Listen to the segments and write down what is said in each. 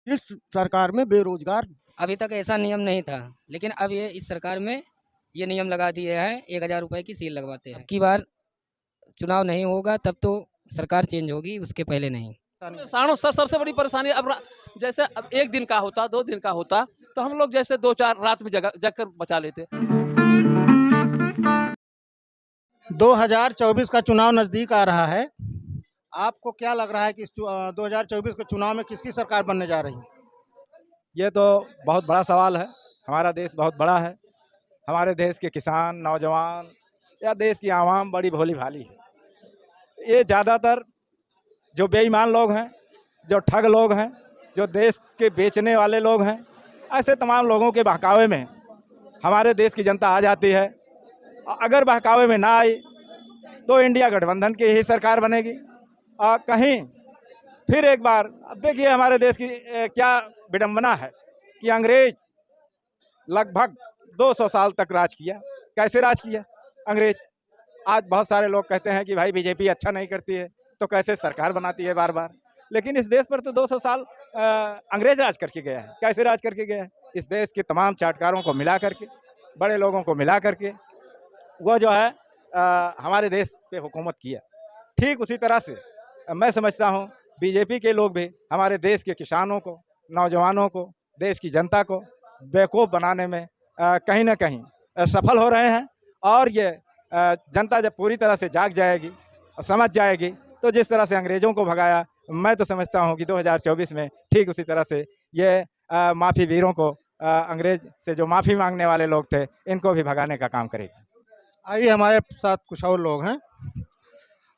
इस सरकार में बेरोजगार अभी तक ऐसा नियम नहीं था, लेकिन अब ये इस सरकार में ये नियम लगा दिए हैं, 1000 रुपए की सील लगवाते हैं। अब की बार चुनाव नहीं होगा तब तो सरकार चेंज होगी, उसके पहले नहीं। किसानों से सबसे बड़ी परेशानी अब जैसे अब 1 दिन का होता, 2 दिन का होता, तो हम लोग जैसे 2-4 रात में जग कर बचा लेते। 2024 का चुनाव नजदीक आ रहा है। आपको क्या लग रहा है कि 2024 के चुनाव में किसकी सरकार बनने जा रही है? ये तो बहुत बड़ा सवाल है। हमारा देश बहुत बड़ा है। हमारे देश के किसान, नौजवान या देश की आवाम बड़ी भोली भाली है। ये ज़्यादातर जो बेईमान लोग हैं, जो ठग लोग हैं, जो देश के बेचने वाले लोग हैं, ऐसे तमाम लोगों के बहकावे में हमारे देश की जनता आ जाती है। अगर बहकावे में ना आई तो इंडिया गठबंधन की ही सरकार बनेगी। और कहीं फिर एक बार, अब देखिए हमारे देश की क्या विडंबना है कि अंग्रेज लगभग 200 साल तक राज किया। कैसे राज किया अंग्रेज? आज बहुत सारे लोग कहते हैं कि भाई बीजेपी अच्छा नहीं करती है तो कैसे सरकार बनाती है बार बार, लेकिन इस देश पर तो 200 साल अंग्रेज राज करके गया है। कैसे राज करके गया है? इस देश के तमाम चाटकारों को मिला करके, बड़े लोगों को मिला करके वो जो है हमारे देश पे हुकूमत किया। ठीक उसी तरह से मैं समझता हूँ बीजेपी के लोग भी हमारे देश के किसानों को, नौजवानों को, देश की जनता को बेवकूफ़ बनाने में कहीं ना कहीं सफल हो रहे हैं। और ये जनता जब पूरी तरह से जाग जाएगी और समझ जाएगी तो जिस तरह से अंग्रेज़ों को भगाया, मैं तो समझता हूँ कि 2024 में ठीक उसी तरह से ये माफ़ी वीरों को, अंग्रेज से जो माफ़ी मांगने वाले लोग थे, इनको भी भगाने का काम करेगी। आइए हमारे साथ कुछ और लोग हैं।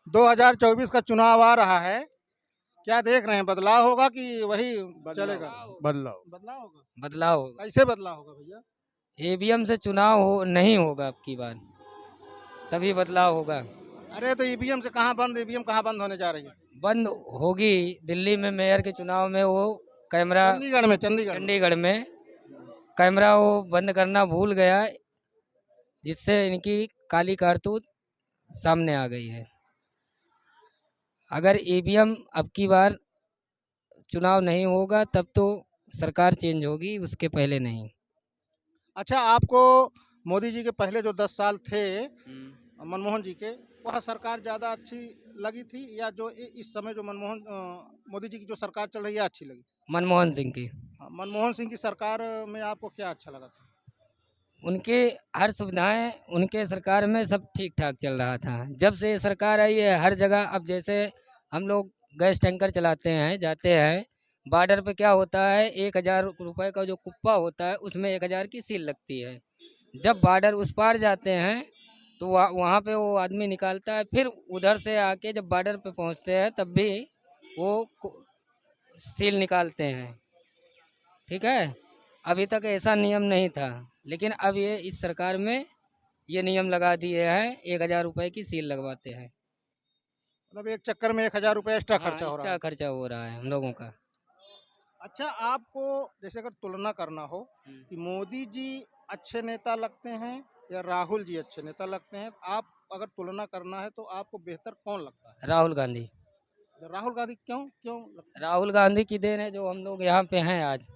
2024 का चुनाव आ रहा है, क्या देख रहे हैं? बदलाव होगा कि वही चलेगा? बदलाव बदलाव होगा। बदलाव होगा। कैसे बदलाव होगा भैया? ईवीएम से चुनाव नहीं होगा अब की बार, तभी बदलाव होगा। अरे तो ईवीएम से कहाँ बंद, ईवीएम कहाँ बंद होने जा रही है? बंद होगी दिल्ली में मेयर के चुनाव में, वो कैमरा चंडीगढ़ में कैमरा वो बंद करना भूल गया, जिससे इनकी काली कारतूत सामने आ गई है। अगर ईवीएम अब की बार चुनाव नहीं होगा तब तो सरकार चेंज होगी, उसके पहले नहीं। अच्छा, आपको मोदी जी के पहले जो 10 साल थे मनमोहन जी के, वह सरकार ज़्यादा अच्छी लगी थी या जो इस समय जो मोदी जी की जो सरकार चल रही है अच्छी लगी? मनमोहन सिंह की। हाँ, मनमोहन सिंह की सरकार में आपको क्या अच्छा लगा था? उनके हर सुविधाएं, उनके सरकार में सब ठीक ठाक चल रहा था। जब से ये सरकार आई है हर जगह, अब जैसे हम लोग गैस टैंकर चलाते हैं, जाते हैं बॉर्डर पे, क्या होता है 1000 रुपये का जो कुप्पा होता है उसमें 1000 की सील लगती है। जब बॉर्डर उस पार जाते हैं तो वहाँ पे वो आदमी निकालता है, फिर उधर से आके जब बॉर्डर पे पहुँचते हैं तब भी वो सील निकालते हैं। ठीक है, अभी तक ऐसा नियम नहीं था, लेकिन अब ये इस सरकार में ये नियम लगा दिए हैं, 1000 रुपए की सील लगवाते हैं। मतलब एक चक्कर में 1000 रुपये एक्स्ट्रा हाँ, खर्चा हो रहा एक्स्ट्रा है। खर्चा हो रहा है हम लोगों का। अच्छा, आपको जैसे अगर तुलना करना हो कि मोदी जी अच्छे नेता लगते हैं या राहुल जी अच्छे नेता लगते हैं, आप अगर तुलना करना है तो आपको बेहतर कौन लगता है? राहुल गांधी। राहुल गांधी क्यों क्यों लगता है? राहुल गांधी की देन है जो हम लोग यहाँ पे हैं आज।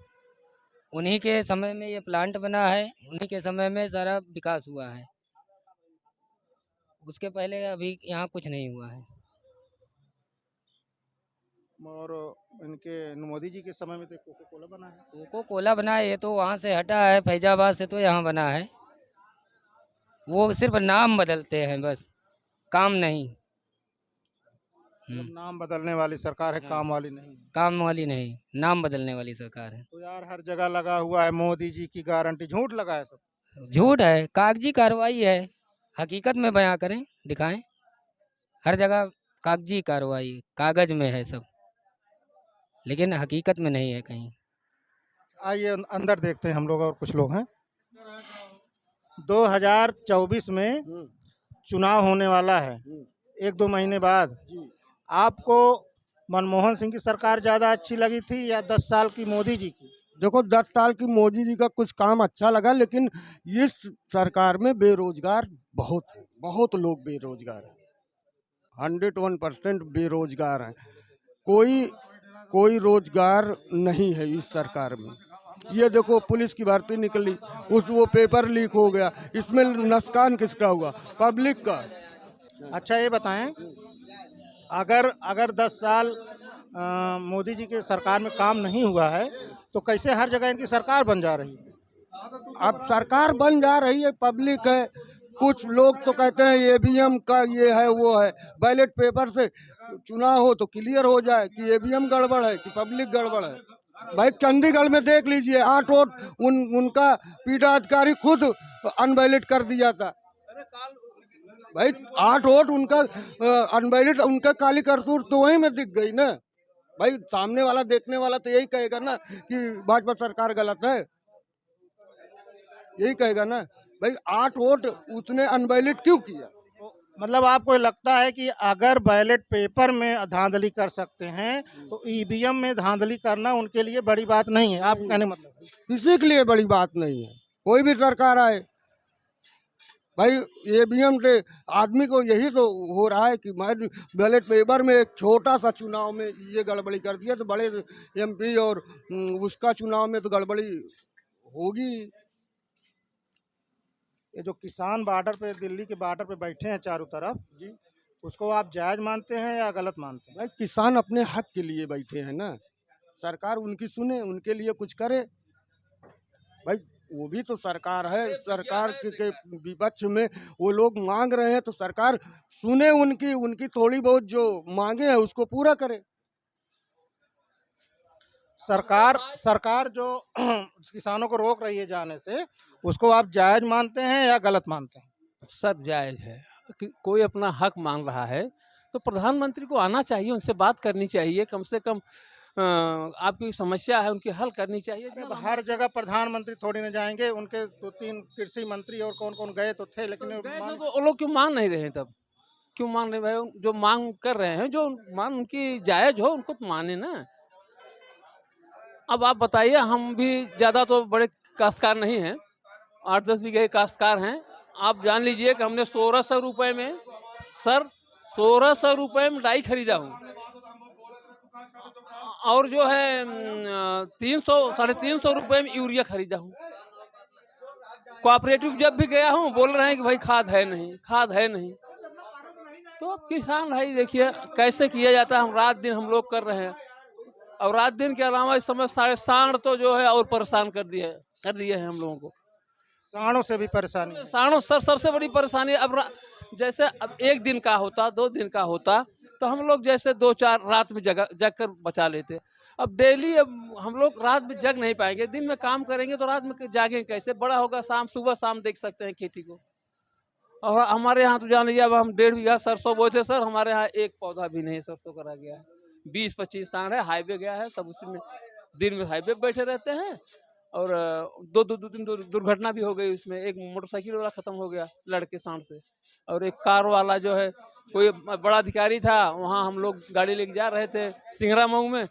उन्हीं के समय में ये प्लांट बना है, उन्हीं के समय में सारा विकास हुआ है, उसके पहले अभी यहाँ कुछ नहीं हुआ है। और इनके मोदी जी के समय में तो कोको कोला बना है। कोको कोला बना है, ये तो वहाँ से हटा है, फैजाबाद से तो यहाँ बना है। वो सिर्फ नाम बदलते हैं बस, काम नहीं। मतलब नाम बदलने वाली सरकार है, हाँ। काम वाली नहीं। काम वाली नहीं, नाम बदलने वाली सरकार है। तो यार हर जगह लगा हुआ है मोदी जी की गारंटी, झूठ लगा है सब। झूठ है, कागजी कार्रवाई है। हकीकत में बयां करें, दिखाएं। हर जगह कागजी कार्रवाई, कागज में है सब, लेकिन हकीकत में नहीं है कहीं। आइए अंदर देखते हैं, हम लोग और कुछ लोग हैं। 2024 में चुनाव होने वाला है 1-2 महीने बाद। आपको मनमोहन सिंह की सरकार ज़्यादा अच्छी लगी थी या 10 साल की मोदी जी की? देखो 10 साल की मोदी जी का कुछ काम अच्छा लगा, लेकिन इस सरकार में बेरोजगार बहुत है, बहुत लोग बेरोजगार हैं, 101% बेरोजगार हैं। कोई कोई रोजगार नहीं है इस सरकार में। ये देखो पुलिस की भर्ती निकली, वो पेपर लीक हो गया, इसमें नुकसान किसका हुआ? पब्लिक का। अच्छा ये बताएं, अगर 10 साल मोदी जी के सरकार में काम नहीं हुआ है तो कैसे हर जगह इनकी सरकार बन जा रही है? अब सरकार बन जा रही है, पब्लिक है। कुछ लोग तो कहते हैं ईवीएम का ये है वो है, बैलेट पेपर से चुनाव हो तो क्लियर हो जाए कि ईवीएम गड़बड़ है कि पब्लिक गड़बड़ है। भाई चंडीगढ़ में देख लीजिए, 8 वोट उनका पीठाधिकारी खुद अनवैलिड कर दिया था। भाई 8 वोट उनका अनवैलिड, उनका काली करतूत तो वहीं में दिख गई ना। भाई सामने वाला देखने वाला तो यही कहेगा ना कि भाजपा सरकार गलत है, यही कहेगा ना। भाई 8 वोट उसने अनवैलिड क्यों किया? मतलब आपको लगता है कि अगर बैलेट पेपर में धांधली कर सकते हैं तो ईवीएम में धांधली करना उनके लिए बड़ी बात नहीं है, आप कहने मतलब? किसी के लिए बड़ी बात नहीं है, कोई भी सरकार आए। भाई ईवीएम से आदमी को यही तो हो रहा है कि मैं बैलेट पेपर में एक छोटा सा चुनाव में ये गड़बड़ी कर दिया तो बड़े एमपी और उसका चुनाव में तो गड़बड़ी होगी। ये जो किसान बॉर्डर पे, दिल्ली के बॉर्डर पे बैठे हैं चारों तरफ जी, उसको आप जायज मानते हैं या गलत मानते हैं? भाई किसान अपने हक के लिए बैठे हैं ना, सरकार उनकी सुने, उनके लिए कुछ करे। भाई वो भी तो सरकार है, सरकार के विपक्ष में वो लोग मांग रहे हैं तो सरकार सुने उनकी थोड़ी बहुत जो मांगे हैं उसको पूरा करे। सरकार जो किसानों को रोक रही है जाने से, उसको आप जायज मानते हैं या गलत मानते हैं? सब जायज़ है कि कोई अपना हक मांग रहा है तो प्रधानमंत्री को आना चाहिए, उनसे बात करनी चाहिए, कम से कम आपकी समस्या है उनकी हल करनी चाहिए। अब हर जगह प्रधानमंत्री थोड़ी न जाएंगे, उनके 2-3 कृषि मंत्री और कौन गए तो थे, लेकिन तो वो लोग क्यों मान नहीं रहे हैं? तब क्यों मान रहे भाई? जो मांग कर रहे हैं, जो मांग उनकी जायज़ हो उनको तो माने ना। अब आप बताइए, हम भी ज़्यादा तो बड़े काश्तकार नहीं हैं, 8-10 बीघे काश्तकार हैं। आप जान लीजिए कि हमने 1600 रुपये में, सर 1600 रुपये में डाई खरीदा हूँ, और जो है 300-350 रुपये में यूरिया खरीदा हूँ। कोऑपरेटिव जब भी गया हूँ बोल रहे हैं कि भाई खाद है नहीं, खाद है नहीं। तो अब किसान भाई देखिए कैसे किया जाता है, हम रात दिन हम लोग कर रहे हैं। और रात दिन के अलावा इस समय सांड तो जो है और परेशान कर दिए हैं हम लोगों को। सांडों से भी परेशानी है। सांडों सर सबसे बड़ी परेशानी। अब जैसे अब 1 दिन का होता, 2 दिन का होता तो हम लोग जैसे 2-4 रात में जग कर बचा लेते। अब डेली अब हम लोग रात में जग नहीं पाएंगे, दिन में काम करेंगे तो रात में जागेंगे कैसे? बड़ा होगा सुबह शाम देख सकते हैं खेती को। और हमारे यहाँ तो जान लीजिए, अब हम 1.5 बीघा सरसों बोए थे सर, हमारे यहाँ एक पौधा भी नहीं सरसों करा गया है। 20-25 सांड है, हाईवे गया है, सब उसी में दिन में हाईवे बैठे रहते हैं। और 2 दिन दुर्घटना भी हो गई उसमें। एक मोटरसाइकिल वाला खत्म हो गया लड़के सांड से, और एक कार वाला जो है कोई बड़ा अधिकारी था, वहाँ हम लोग गाड़ी लेके जा रहे थे सिंगरा मऊ में,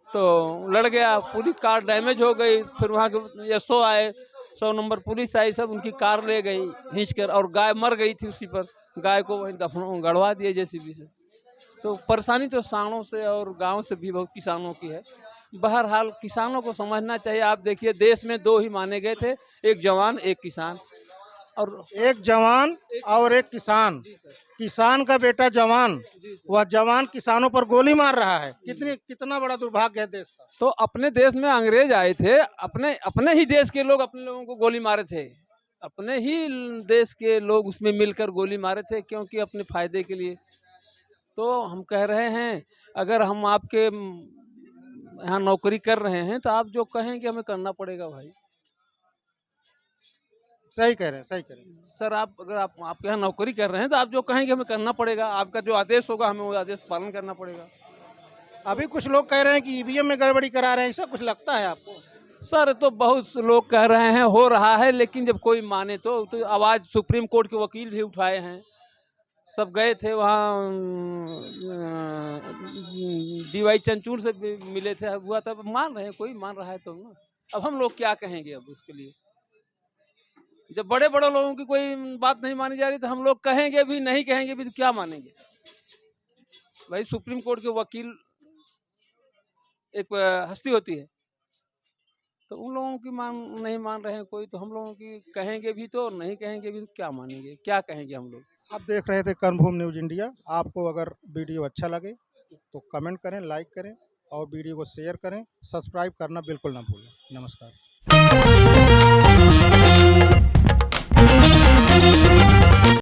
तो लड़ गया, पूरी कार डैमेज हो गई। फिर वहाँ के एसओ आए, 100 नंबर पुलिस आई, सब उनकी कार ले गई खींच कर, और गाय मर गई थी उसी पर। गाय को वहीं दफन गड़वा दिए जेसीबी से। तो परेशानी तो सांडों से और गांव से भी बहुत किसानों की है। बहरहाल किसानों को समझना चाहिए। आप देखिए देश में 2 ही माने गए थे, एक जवान एक किसान। और एक जवान और एक किसान, किसान का बेटा जवान, वह जवान किसानों पर गोली मार रहा है। कितना बड़ा दुर्भाग्य है देश का। तो अपने देश में अंग्रेज आए थे, अपने ही देश के लोग अपने लोगों को गोली मारे थे, अपने ही देश के लोग उसमें मिलकर गोली मारे थे, क्योंकि अपने फायदे के लिए। तो हम कह रहे हैं, अगर हम आपके यहाँ नौकरी कर रहे हैं तो आप जो कहेंगे हमें करना पड़ेगा भाई। सही कह रहे हैं, सही कह रहे हैं सर। अगर आपके यहाँ नौकरी कर रहे हैं तो आप जो कहेंगे हमें करना पड़ेगा। आपका जो आदेश होगा हमें वो आदेश पालन करना पड़ेगा। अभी कुछ लोग कह रहे हैं कि ईवीएम में गड़बड़ी करा रहे हैं, ऐसा कुछ लगता है आपको? सर तो बहुत लोग कह रहे हैं हो रहा है, लेकिन जब कोई माने तो आवाज़ सुप्रीम कोर्ट के वकील भी उठाए हैं, सब गए थे वहाँ, DY चंचूर से भी मिले थे, हुआ तब मान रहे हैं, कोई मान रहा है तो ना। अब हम लोग क्या कहेंगे अब उसके लिए? जब बड़े लोगों की कोई बात नहीं मानी जा रही तो हम लोग कहेंगे भी, नहीं कहेंगे भी तो क्या मानेंगे भाई? सुप्रीम कोर्ट के वकील एक हस्ती होती है, तो उन लोगों की नहीं मान रहे हैं कोई, तो हम लोगों की कहेंगे भी तो, नहीं कहेंगे भी तो क्या मानेंगे, क्या कहेंगे हम लोग। आप देख रहे थे कर्मभूमि न्यूज़ इंडिया। आपको अगर वीडियो अच्छा लगे तो कमेंट करें, लाइक करें और वीडियो को शेयर करें। सब्सक्राइब करना बिल्कुल ना भूलें। नमस्कार।